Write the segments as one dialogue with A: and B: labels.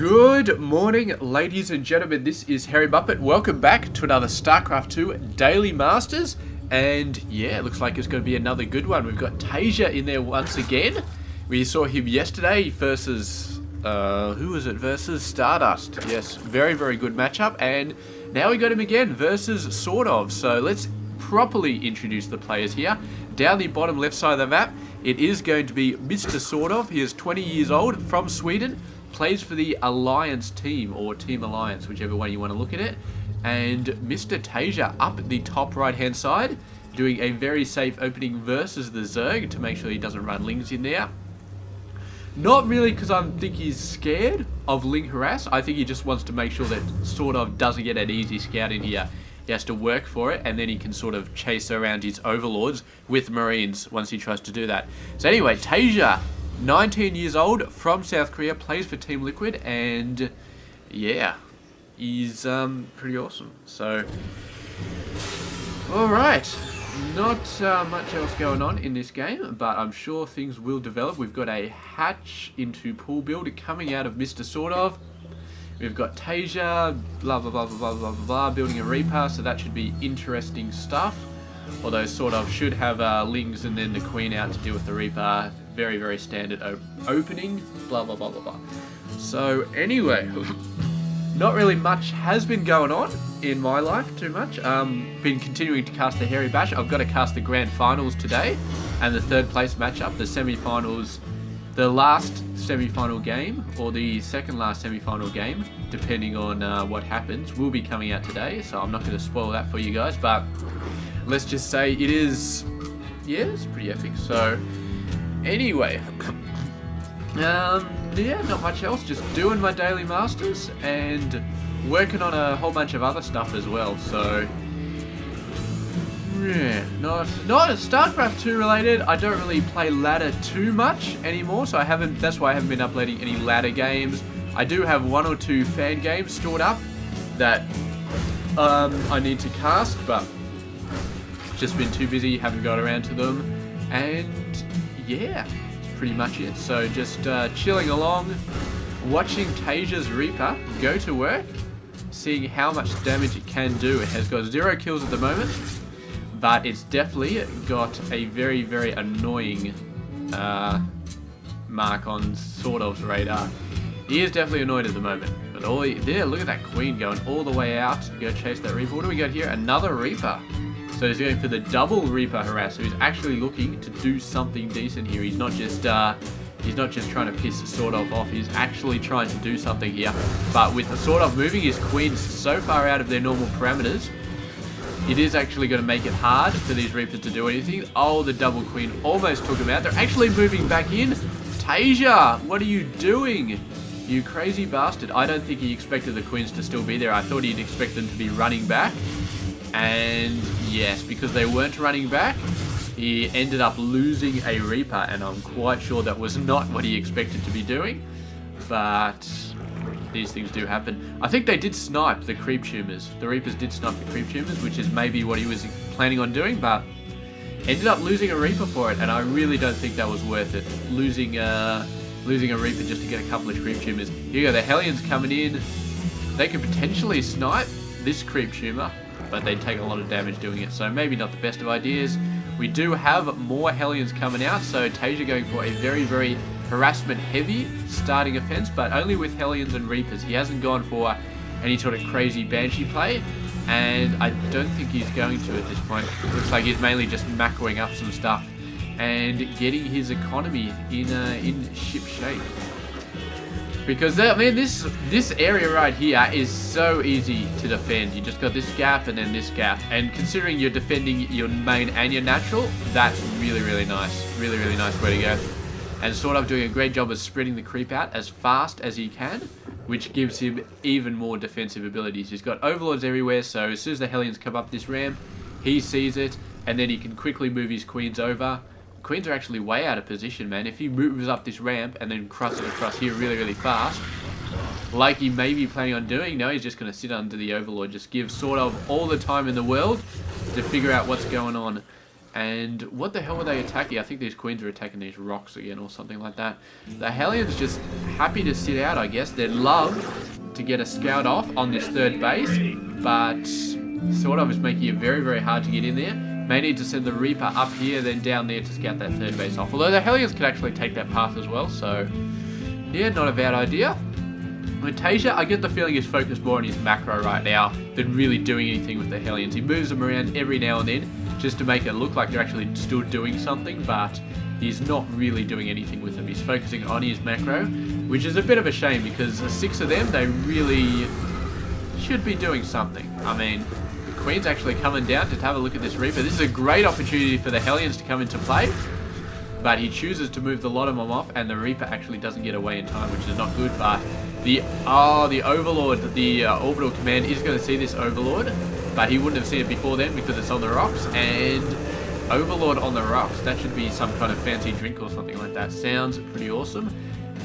A: Good morning, ladies and gentlemen. This is Harry Muppet. Welcome back to another Starcraft 2 Daily Masters. And yeah, it looks like it's going to be another good one. We've got TaeJa in there once again. We saw him yesterday versus, who was it? Versus Stardust. Yes, very, very good matchup. And now we got him again versus SortOf. So let's properly introduce the players here. Down the bottom left side of the map, it is going to be Mr. SortOf. He is 20 years old, from Sweden. Plays for the Alliance team, or Team Alliance, whichever way you want to look at it. And Mr. TaeJa up at the top right hand side, doing a very safe opening versus the Zerg to make sure he doesn't run Lings in there. Not really because I think he's scared of Ling harass. I think he just wants to make sure that SortOf doesn't get an easy scout in here. He has to work for it, and then he can sort of chase around his overlords with Marines once he tries to do that. So anyway, TaeJa, 19 years old, from South Korea, plays for Team Liquid, and yeah, he's pretty awesome. So, alright, not much else going on in this game, but I'm sure things will develop. We've got a hatch into pool build coming out of Mr. SortOf. We've got TaeJa, blah, blah, blah, blah, blah, blah, blah, building a Reaper, so that should be interesting stuff. Although SortOf should have Lings and then the Queen out to deal with the Reaper. Very, very standard opening, blah, blah, blah, blah, blah. So, anyway, not really much has been going on in my life, too much. Been continuing to cast the Hairy Bash. I've got to cast the Grand Finals today, and the third place matchup, the semi-finals, the last semi-final game, or the second last semi-final game, depending on what happens, will be coming out today, so I'm not going to spoil that for you guys, but let's just say it is, yeah, it's pretty epic. So anyway, yeah, not much else, just doing my daily masters and working on a whole bunch of other stuff as well. So yeah, not StarCraft 2 related. I don't really play ladder too much anymore, so that's why I haven't been uploading any ladder games. I do have one or two fan games stored up that I need to cast, but just been too busy, haven't got around to them. And yeah, that's pretty much it. So just chilling along, watching TaeJa's Reaper go to work, seeing how much damage it can do. It has got 0 kills at the moment, but it's definitely got a very, very annoying mark on SortOf's radar. He is definitely annoyed at the moment. But there, look at that Queen going all the way out to go chase that Reaper. What do we got here? Another Reaper. So he's going for the double Reaper harass. So he's actually looking to do something decent here. He's not just trying to piss SortOf off. He's actually trying to do something here. But with the SortOf moving his Queens so far out of their normal parameters, it is actually going to make it hard for these Reapers to do anything. Oh, the double Queen almost took him out. They're actually moving back in. TaeJa, what are you doing? You crazy bastard. I don't think he expected the Queens to still be there. I thought he'd expect them to be running back. And yes, because they weren't running back, he ended up losing a Reaper, and I'm quite sure that was not what he expected to be doing. But these things do happen. I think they did snipe the creep tumors. The Reapers did snipe the creep tumors, which is maybe what he was planning on doing, but ended up losing a Reaper for it, and I really don't think that was worth it. Losing a Reaper just to get a couple of creep tumors. Here you go, the Hellions coming in. They could potentially snipe this creep tumor, but they'd take a lot of damage doing it, so maybe not the best of ideas. We do have more Hellions coming out, so TaeJa going for a very, very harassment-heavy starting offense, but only with Hellions and Reapers. He hasn't gone for any sort of crazy Banshee play, and I don't think he's going to at this point. Looks like he's mainly just macroing up some stuff and getting his economy in ship shape. Because, I mean, this area right here is so easy to defend. You just got this gap and then this gap. And considering you're defending your main and your natural, that's really, really nice. Really, really nice way to go. And SortOf doing a great job of spreading the creep out as fast as he can, which gives him even more defensive abilities. He's got overlords everywhere, so as soon as the Hellions come up this ramp, he sees it, and then he can quickly move his Queens over. Queens are actually way out of position, man. If he moves up this ramp and then crosses across here really, really fast, like he may be planning on doing, no, he's just going to sit under the Overlord. Just give SortOf all the time in the world to figure out what's going on. And what the hell were they attacking? I think these queens are attacking these rocks again or something like that. The Hellions just happy to sit out, I guess. They'd love to get a scout off on this third base, but SortOf is making it very, very hard to get in there. May need to send the Reaper up here, then down there to scout that third base off. Although the Hellions could actually take that path as well, so yeah, not a bad idea. With TaeJa, I get the feeling he's focused more on his macro right now than really doing anything with the Hellions. He moves them around every now and then just to make it look like they're actually still doing something, but he's not really doing anything with them. He's focusing on his macro, which is a bit of a shame because the 6 of them, they really should be doing something. I mean, the Queen's actually coming down to have a look at this Reaper. This is a great opportunity for the Hellions to come into play, but he chooses to move the lot of them off, and the Reaper actually doesn't get away in time, which is not good. But the Overlord, the Orbital Command is going to see this Overlord, but he wouldn't have seen it before then because it's on the rocks. And Overlord on the rocks, that should be some kind of fancy drink or something like that. Sounds pretty awesome.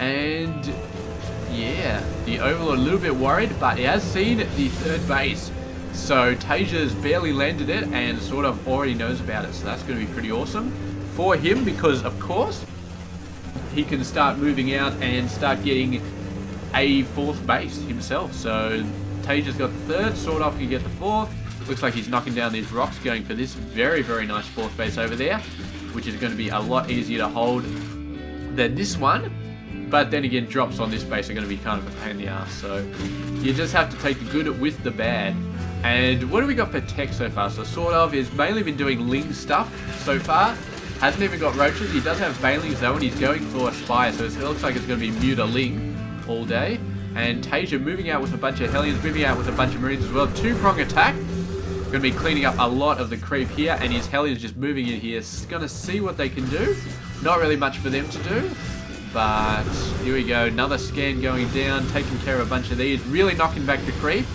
A: And yeah, the Overlord a little bit worried, but he has seen the third base. So TaeJa's barely landed it and SortOf already knows about it. So that's going to be pretty awesome for him because, of course, he can start moving out and start getting a 4th base himself. So TaeJa's got the 3rd, SortOf can get the 4th. Looks like he's knocking down these rocks, going for this very, very nice 4th base over there, which is going to be a lot easier to hold than this one. But then again, drops on this base are going to be kind of a pain in the ass. So you just have to take the good with the bad. And what do we got for tech so far? So SortOf has mainly been doing Ling stuff so far. Hasn't even got roaches. He does have Banelings though, and he's going for a Spire. So it looks like it's going to be Muta Ling all day. And TaeJa moving out with a bunch of Hellions, moving out with a bunch of Marines as well. 2-prong attack. Going to be cleaning up a lot of the creep here, and his Hellions just moving in here. Going to see what they can do. Not really much for them to do. But here we go. Another scan going down, taking care of a bunch of these. Really knocking back the creep.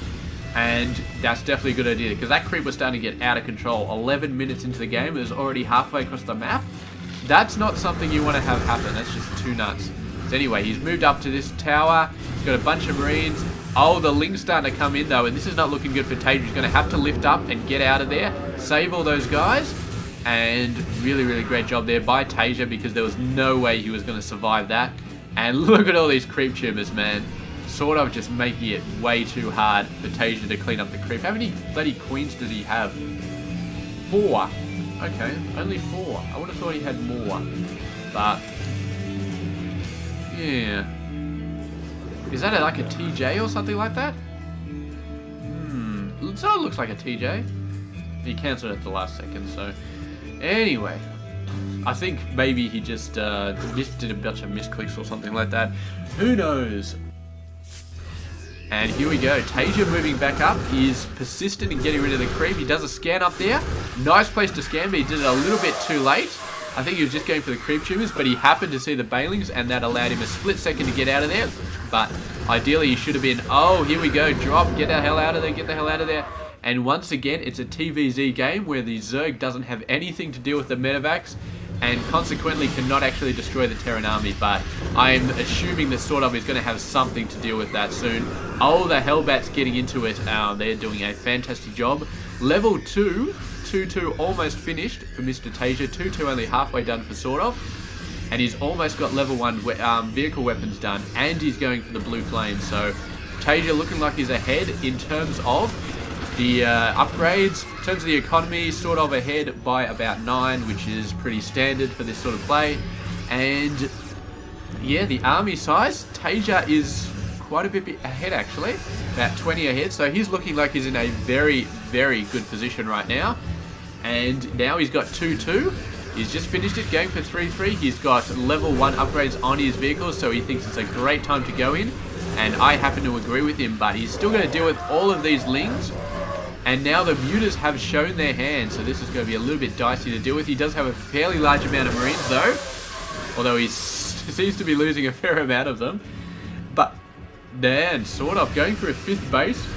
A: And that's definitely a good idea because that creep was starting to get out of control. 11 minutes into the game, it was already halfway across the map. That's not something you want to have happen. That's just too nuts. So anyway, he's moved up to this tower. He's got a bunch of Marines. Oh, the Ling's starting to come in though, and this is not looking good for TaeJa. He's going to have to lift up and get out of there, save all those guys. And really, really great job there by TaeJa because there was no way he was going to survive that. And look at all these creep tumors, man. SortOf just making it way too hard for TaeJa to clean up the creep. How many bloody queens does he have? 4. Okay, only 4. I would have thought he had more. But yeah. Is that like a TJ or something like that? So it looks like a TJ. He cancelled at the last second, so anyway. I think maybe he just did a bunch of misclicks or something like that. Who knows? And here we go. TaeJa moving back up. He's persistent in getting rid of the creep. He does a scan up there. Nice place to scan, but he did it a little bit too late. I think he was just going for the creep tumors, but he happened to see the Banelings, and that allowed him a split second to get out of there. But ideally, he should have been, oh, here we go, drop, get the hell out of there, get the hell out of there. And once again, it's a TvZ game where the Zerg doesn't have anything to do with the medevacs, and consequently cannot actually destroy the Terran army, but I'm assuming that SortOf is going to have something to deal with that soon. Oh, the Hellbat's getting into it. They're doing a fantastic job. Level 2, 2-2 almost finished for Mr. TaeJa. 2-2 only halfway done for SortOf. And he's almost got level 1 vehicle weapons done, and he's going for the blue flame. So TaeJa looking like he's ahead in terms of the upgrades. In terms of the economy, SortOf ahead by about 9, which is pretty standard for this sort of play. And yeah, the army size, TaeJa is quite a bit ahead actually, about 20 ahead. So he's looking like he's in a very, very good position right now. And now he's got 2-2. He's just finished it, going for 3-3. He's got level 1 upgrades on his vehicles, so he thinks it's a great time to go in. And I happen to agree with him, but he's still going to deal with all of these Lings. And now the Mutas have shown their hand, so this is going to be a little bit dicey to deal with. He does have a fairly large amount of Marines though, although he seems to be losing a fair amount of them. But man, SortOf going for a 5th base,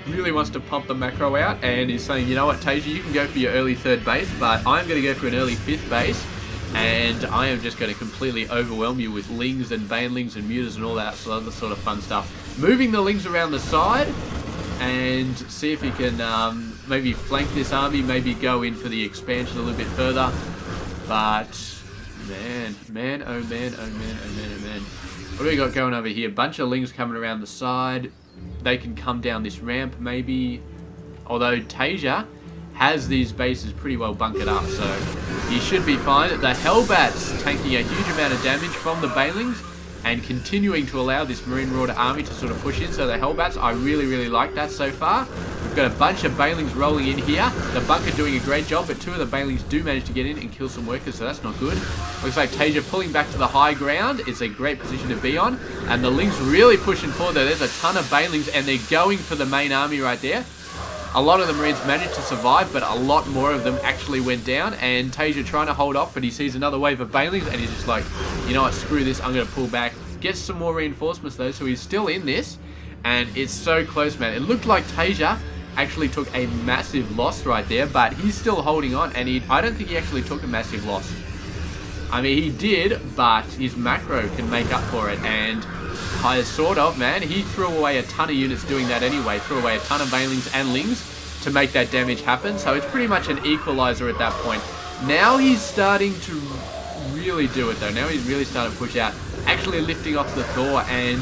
A: really wants to pump the macro out, and he's saying, you know what, TaeJa, you can go for your early 3rd base, but I'm going to go for an early 5th base, and I am just going to completely overwhelm you with Lings and Banelings and Mutas and all that other sort of fun stuff. Moving the Lings around the side, and see if he can maybe flank this army, maybe go in for the expansion a little bit further. But, man, oh man. What do we got going over here? Bunch of lings coming around the side. They can come down this ramp, maybe. Although TaeJa has these bases pretty well bunkered up, so he should be fine. The Hellbats taking a huge amount of damage from the Banelings and continuing to allow this Marine Marauder army to sort of push in. So the Hellbats, I really like that so far. We've got a bunch of Banelings rolling in here. The bunker doing a great job, but two of the Banelings do manage to get in and kill some workers, so that's not good. Looks like TaeJa pulling back to the high ground. It's a great position to be on. And the Lings really pushing forward though. There's a ton of Banelings and they're going for the main army right there. A lot of the Marines managed to survive, but a lot more of them actually went down. And TaeJa trying to hold off, but he sees another wave of Banelings, and he's just like, you know what, screw this, I'm going to pull back. Gets some more reinforcements though, so he's still in this. And it's so close, man. It looked like TaeJa actually took a massive loss right there, but he's still holding on. And I don't think he actually took a massive loss. I mean, he did, but his macro can make up for it. And SortOf, man, he threw away a ton of units doing that anyway. Threw away a ton of Banelings and Lings to make that damage happen. So it's pretty much an equalizer at that point. Now he's starting to really do it though. Now he's really starting to push out. Actually lifting off the Thor, and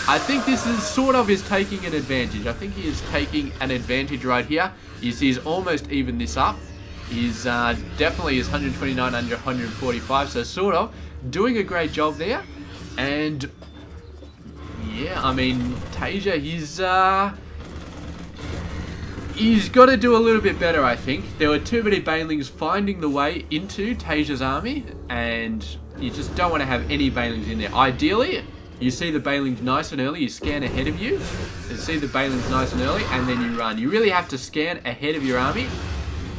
A: I think this is SortOf is taking an advantage. I think he is taking an advantage right here. You see he's almost even this up. He's definitely is 129 under 145. So SortOf doing a great job there. And yeah, I mean, TaeJa, he's got to do a little bit better, I think. There were too many Banelings finding the way into TaeJa's army, and you just don't want to have any Banelings in there. Ideally, you see the Banelings nice and early, you scan ahead of you, you see the Banelings nice and early, and then you run. You really have to scan ahead of your army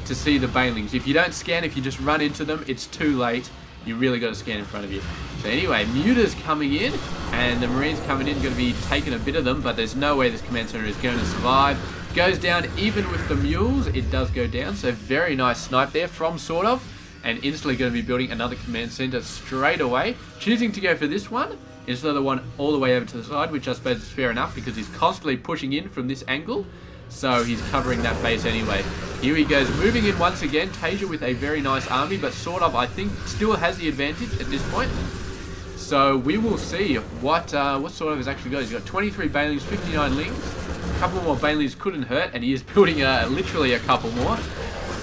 A: to see the Banelings. If you don't scan, if you just run into them, it's too late. You really got to scan in front of you. So anyway, Muta's coming in, and the Marines coming in, going to be taking a bit of them, but there's no way this command center is going to survive. Goes down even with the mules. It does go down, so very nice snipe there from SortOf, and instantly going to be building another command center straight away. Choosing to go for this one instead of the one all the way over to the side, which I suppose is fair enough because he's constantly pushing in from this angle. So he's covering that base anyway. Here he goes, moving in once again. TaeJa with a very nice army, but SortOf, I think, still has the advantage at this point. So we will see what SortOf has actually got. He's got 23 Banelings, 59 Lings. A couple more Banelings couldn't hurt, and he is building literally a couple more.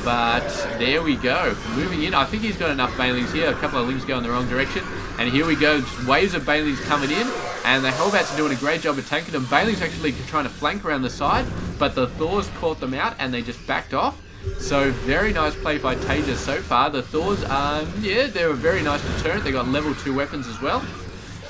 A: But there we go. Moving in, I think he's got enough Banelings here. A couple of Lings go in the wrong direction. And here we go, just waves of Banelings coming in. And the Hellbats are doing a great job of tanking them. Banelings actually trying to flank around the side, but the Thors caught them out and they just backed off. So very nice play by TaeJa so far. The Thors, yeah, they're a very nice deterrent. They got level 2 weapons as well.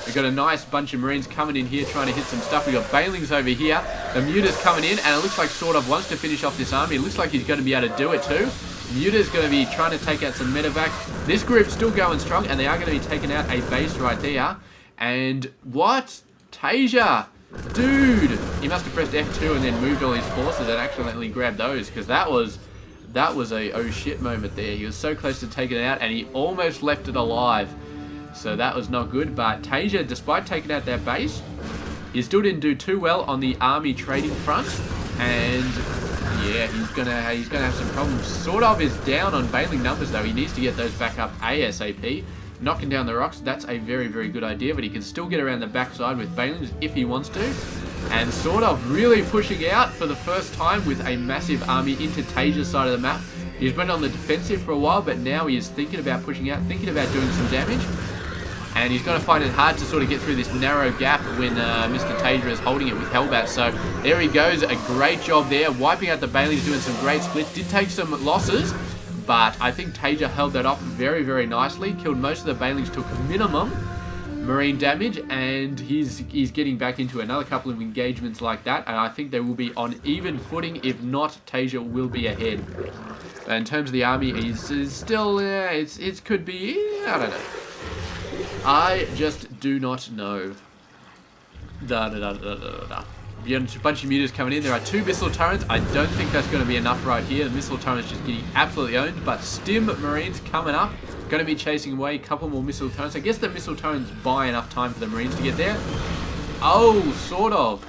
A: We've got a nice bunch of Marines coming in here trying to hit some stuff. We've got Banelings over here. The Muta's coming in, and it looks like SortOf wants to finish off this army. It looks like he's going to be able to do it too. Muta's going to be trying to take out some medevac. This group's still going strong, and they are going to be taking out a base right there. And what? TaeJa! Dude! He must have pressed F2 and then moved all his forces and accidentally grabbed those, because that was a oh shit moment there. He was so close to taking it out, and he almost left it alive. So that was not good, but TaeJa, despite taking out that base, he still didn't do too well on the army trading front, and yeah, he's gonna have some problems. SortOf is down on Baneling numbers though. He needs to get those back up ASAP. Knocking down the rocks, that's a very, very good idea, but he can still get around the backside with Banelings if he wants to. And SortOf really pushing out for the first time with a massive army into TaeJa's side of the map. He's been on the defensive for a while, but now he is thinking about pushing out, thinking about doing some damage. And he's going to find it hard to sort of get through this narrow gap when Mr. TaeJa is holding it with Hellbat. So there he goes, a great job there, wiping out the Banelings, doing some great splits. Did take some losses, but I think TaeJa held that off very, very nicely. Killed most of the Banelings, took minimum Marine damage, and he's getting back into another couple of engagements like that. And I think they will be on even footing. If not, TaeJa will be ahead. In terms of the army, he's still, it could be, I don't know. I just do not know. Beyond a bunch of mutas coming in. There are 2 missile turrets. I don't think that's going to be enough right here. The missile turret's just getting absolutely owned. But Stim Marines coming up. Going to be chasing away a couple more missile turrets. I guess the missile turrets buy enough time for the Marines to get there. Oh, SortOf.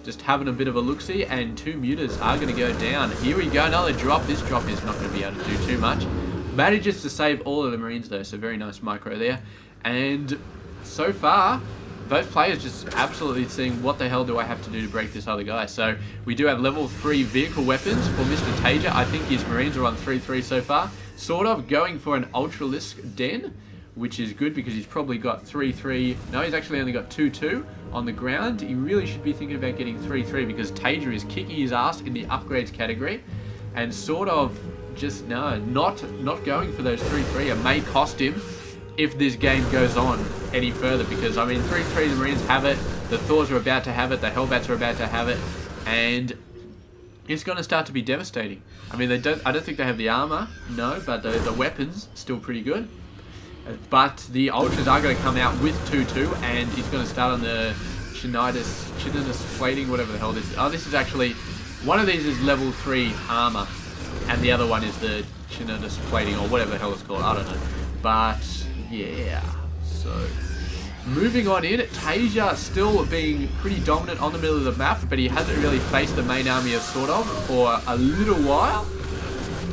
A: just having a bit of a look-see, and 2 mutas are going to go down. Here we go, another drop. This drop is not going to be able to do too much. Manages to save all of the Marines though, so very nice micro there. And so far, those players just absolutely seeing what the hell do I have to do to break this other guy. So we do have level 3 vehicle weapons for Mr. TaeJa. I think his Marines are on 3-3 so far. SortOf going for an Ultralisk Den, which is good because he's probably got 3-3. No, he's actually only got 2-2 on the ground. He really should be thinking about getting 3-3 because TaeJa is kicking his ass in the upgrades category. And SortOf just, no, not going for those 3-3. It may cost him if this game goes on any further, because I mean 3-3 the Marines have it, the Thors are about to have it, the Hellbats are about to have it, and it's going to start to be devastating. I mean, I don't think they have the armor, no, but the weapons still pretty good. But the Ultras are going to come out with 2-2, and he's going to start on the Chinidus plating, whatever the hell this is. Oh, this is actually, one of these is level 3 armor, and the other one is the Chinidus plating, or whatever the hell it's called, I don't know. But yeah, so moving on in, TaeJa still being pretty dominant on the middle of the map, but he hasn't really faced the main army of SortOf for a little while.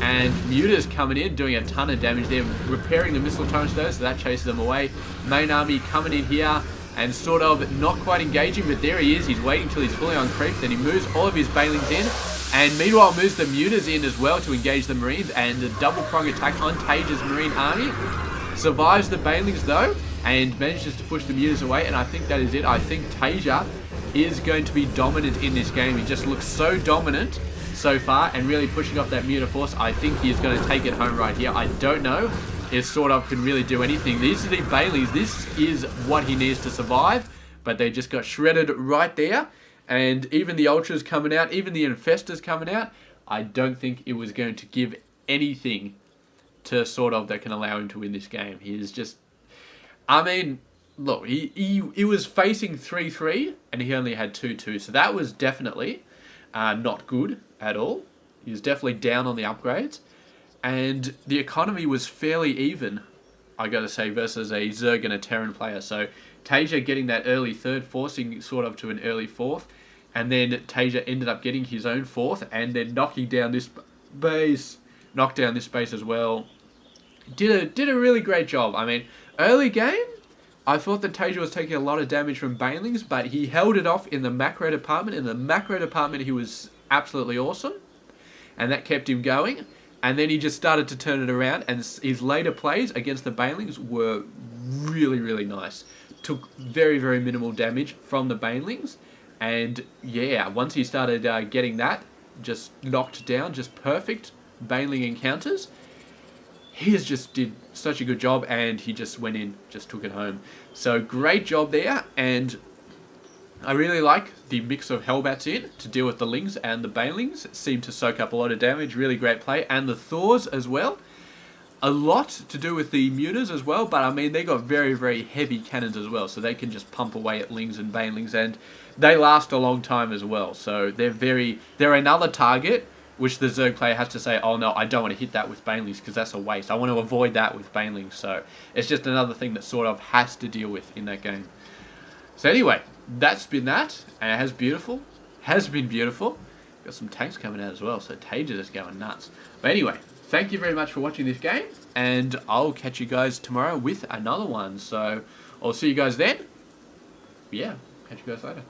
A: And Muta's coming in, doing a ton of damage there, repairing the missile turrets though, so that chases them away. Main army coming in here, and SortOf not quite engaging, but there he is. He's waiting till he's fully on creep, then he moves all of his Banelings in, and meanwhile moves the Mutas in as well to engage the Marines, and the double prong attack on TaeJa's Marine army. Survives the Banelings though, and manages to push the Mutas away, and I think that is it. I think TaeJa is going to be dominant in this game. He just looks so dominant so far, and really pushing off that Muta force. I think he is going to take it home right here. I don't know if SortOf can really do anything. These are the Banelings. This is what he needs to survive, but they just got shredded right there. And even the Ultras coming out, even the Infestors coming out, I don't think it was going to give anything to SortOf that can allow him to win this game. He is just, I mean, look, he was facing 3-3 and he only had 2-2, so that was definitely not good at all. He was definitely down on the upgrades, and the economy was fairly even, I gotta say, versus a Zerg and a Terran player. So TaeJa getting that early third, forcing SortOf to an early fourth, and then TaeJa ended up getting his own fourth, and then knocking down this base, knocked down this base as well. Did a really great job. I mean, early game, I thought that TaeJa was taking a lot of damage from Banelings, but he held it off in the macro department. In the macro department, he was absolutely awesome, and that kept him going. And then he just started to turn it around, and his later plays against the Banelings were really, really nice. Took very, very minimal damage from the Banelings, and yeah, once he started getting that just knocked down, just perfect Baneling encounters, he just did such a good job, and he just went in, just took it home. So great job there, and I really like the mix of Hellbats in to deal with the Lings and the Banelings. It seemed to soak up a lot of damage, really great play, and the Thors as well. A lot to do with the Mutas as well, but I mean, they got very, very heavy cannons as well, so they can just pump away at Lings and Banelings, and they last a long time as well. So they're another target which the Zerg player has to say, oh no, I don't want to hit that with Banelings because that's a waste. I want to avoid that with Banelings. So it's just another thing that SortOf has to deal with in that game. So anyway, that's been that, and it has been beautiful. Got some tanks coming out as well, so TaeJa is going nuts. But anyway, thank you very much for watching this game, and I'll catch you guys tomorrow with another one. So I'll see you guys then. Yeah, catch you guys later.